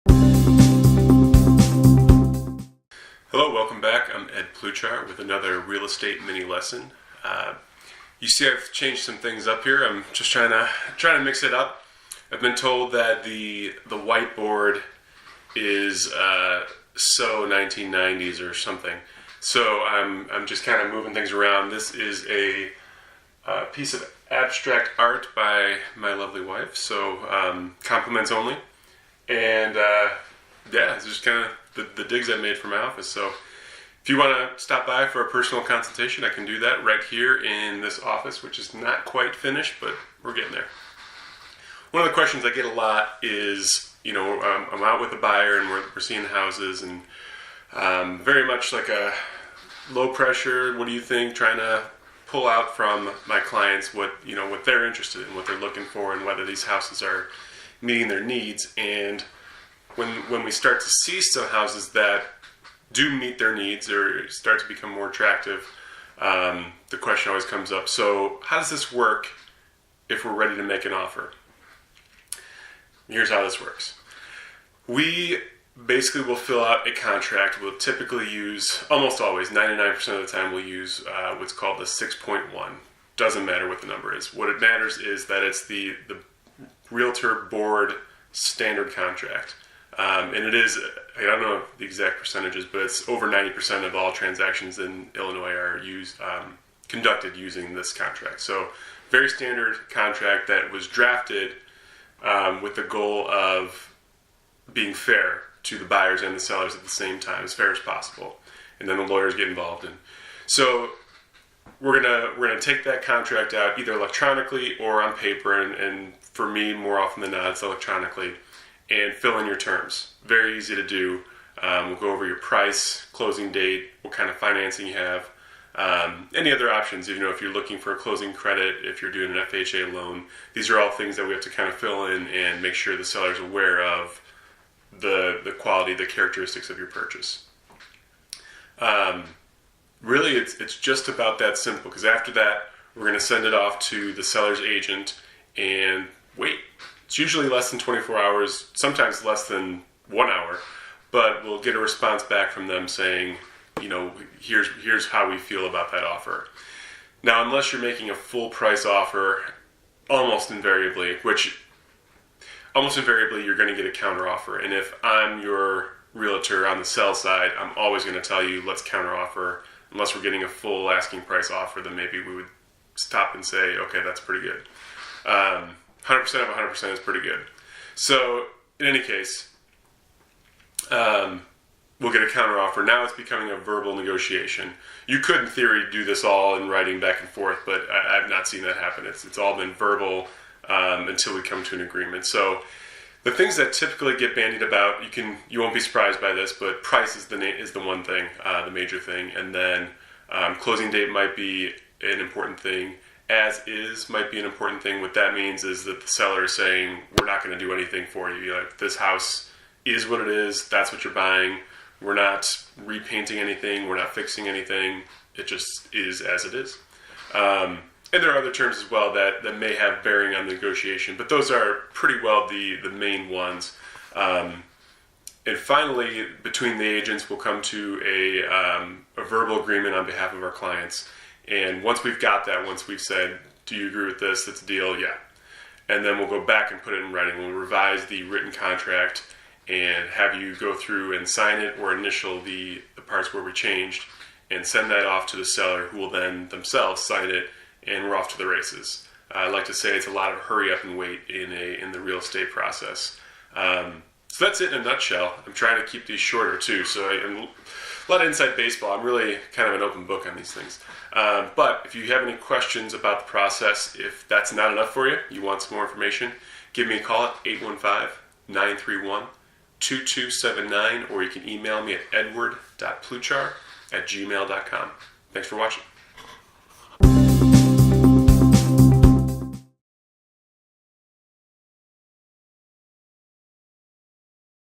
Hello, welcome back. I'm Ed Pluchar with another real estate mini lesson. You see I've changed some things up here. I'm just trying to mix it up. I've been told that the whiteboard is so 1990s or something. So I'm just kind of moving things around. This is a piece of abstract art by my lovely wife, so compliments only. And yeah, it's just kind of the digs I made for my office. So if you want to stop by for a personal consultation, I can do that right here in this office, which is not quite finished, but we're getting there. One of the questions I get a lot is, you know, I'm out with a buyer and we're seeing houses, and very much like a low pressure, what do you think, trying to pull out from my clients what they're interested in, what they're looking for, and whether these houses are meeting their needs. And when we start to see some houses that do meet their needs or start to become more attractive, the question always comes up, so how does this work if we're ready to make an offer? Here's how this works. We basically will fill out a contract. We'll typically use, almost always, 99% of the time, we'll use what's called the 6.1. Doesn't matter what the number is. What it matters is that it's the Realtor board standard contract. And it is, I don't know the exact percentages, but it's over 90% of all transactions in Illinois are conducted using this contract. So very standard contract that was drafted with the goal of being fair to the buyers and the sellers at the same time, as fair as possible. And then the lawyers get involved in. So we're gonna take that contract out either electronically or on paper, and for me, more often than not, it's electronically, and fill in your terms. Very easy to do. We'll go over your price, closing date, what kind of financing you have, any other options. You know, if you're looking for a closing credit, if you're doing an FHA loan, these are all things that we have to kind of fill in and make sure the seller's aware of the quality, the characteristics of your purchase. Really, it's just about that simple, because after that, we're going to send it off to the seller's agent and wait. It's usually less than 24 hours, sometimes less than 1 hour, but we'll get a response back from them saying, you know, here's how we feel about that offer. Now, unless you're making a full price offer, almost invariably you're going to get a counter offer. And if I'm your realtor on the sell side, I'm always going to tell you, let's counter offer. Unless we're getting a full asking price offer, then maybe we would stop and say, okay, that's pretty good. 100% of 100% is pretty good. So in any case, we'll get a counter offer. Now it's becoming a verbal negotiation. You could, in theory, do this all in writing back and forth, but I've not seen that happen. It's all been verbal until we come to an agreement. So the things that typically get bandied about, you won't be surprised by this, but price is the one thing, the major thing, and then closing date might be an important thing. As is might be an important thing. What that means is that the seller is saying, we're not going to do anything for you. You know, this house is what it is. That's what you're buying. We're not repainting anything. We're not fixing anything. It just is as it is. And there are other terms as well that may have bearing on the negotiation, but those are pretty well the main ones. And finally, between the agents, we'll come to a verbal agreement on behalf of our clients. And once we've got that, once we've said, do you agree with this? That's a deal, yeah. And then we'll go back and put it in writing. We'll revise the written contract and have you go through and sign it or initial the parts where we changed and send that off to the seller, who will then themselves sign it, and we're off to the races. I like to say it's a lot of hurry up and wait in the real estate process. So that's it in a nutshell. I'm trying to keep these shorter too, so a lot of inside baseball. I'm really kind of an open book on these things. But if you have any questions about the process, if that's not enough for you, you want some more information, give me a call at 815-931-2279, or you can email me at edward.pluchar@gmail.com. Thanks for watching.